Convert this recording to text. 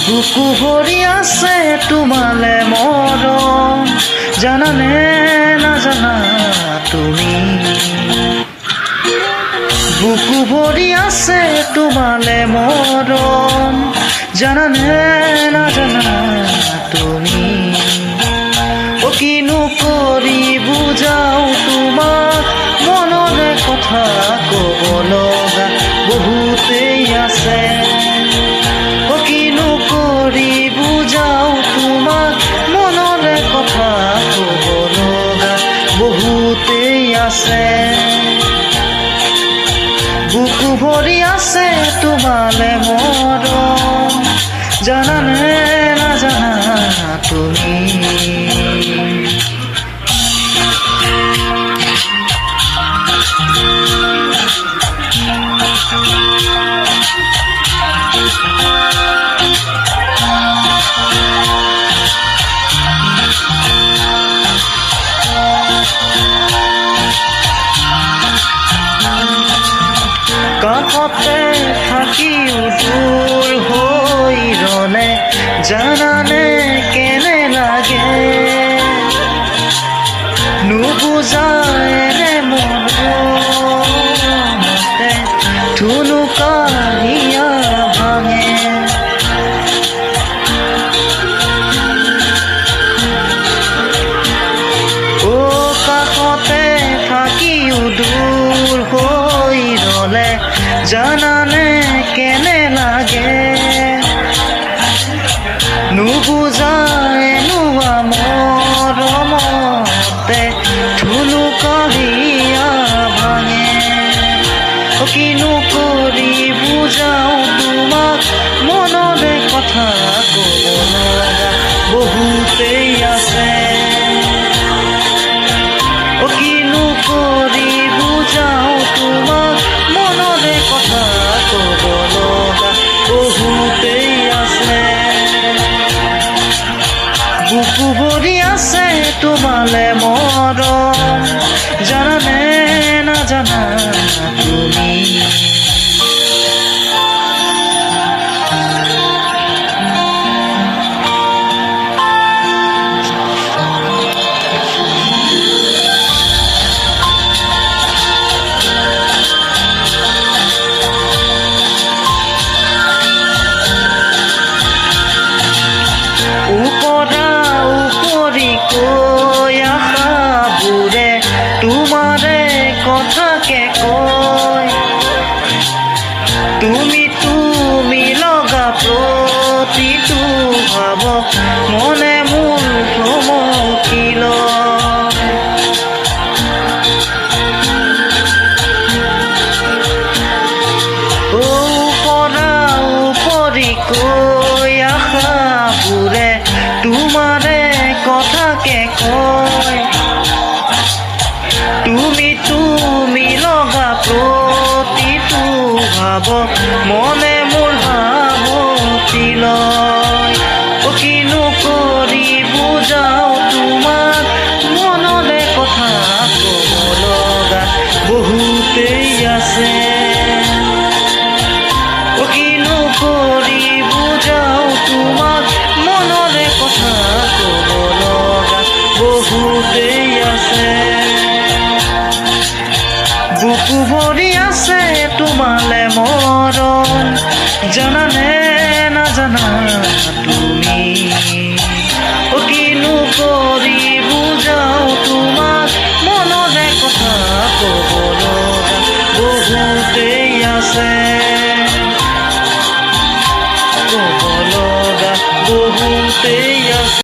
বুকু ভৰি আছে তোমালে মৰম, জানানে নাজানা তুমি। বুকু ভৰি আছে তোমালে মৰম, জানানে নাজানা তুমি। অ কিনো কৰি বুজাও তোমাক, মনৰে কথা ক'ব লগা বহুতেই আছে। কিনো কৰি বুজাও তোমাক, মনৰে কথা ক'ব লগা বহুতেই আছে। বুকু ভৰি আছে তোমালে মৰম, জানানে নাজানা তুমি। কাষতে থাকিও দূৰ হৈ ৰলে, জানানে কেনে লাগে। নুবুজাৰে মনতে ঠুনুকাৰিয়া ভাঙে। অ কাষতে থাকিও দূৰ হৈ ৰলে, জানানে কেনে লাগে। নুবুজায় নোৱা মৰমতে ঠুনুকাৰিয়া ভাঙে। কিনো কৰি বুজাও তোমাক, মনৰে কথা ক'ব লগা বহুতেই আছে। কিনো কৰি বুজাও তোমাক, মনৰে কথা ক'ব লগা বহুতেই আছে। বুকু ভৰি আছে তোমালে মৰম, জানানে নাজানা তুমি। কৈ আশাবোৰে তোমাৰে কথাকে কয়, তুমি লগা প্ৰতিটো ভাৱক মনে মোৰ থমকি লয়। উপৰি কৈ আশাবোৰে তোমাৰে কথাকে কয়, তুমি লগা প্ৰতিটো ভাৱক মনে মোৰ ভাবতি লয়। কিনো কৰি বুজাও তোমাক, মনৰে কথা ক'ব লগা বহুতেই আছে। কিনো কৰি বুজাও তোমাক, মনৰে কথা ক'ব লগা বহুতেই আছে। বুকু ভৰি আছে তোমালে মৰম, জানানে নাজানা তুমি। কিনো কৰি বুজাও তোমাক, মনৰে কথা ক'ব লগা বহুতেই আছে। ক'ব লগা বহুতেই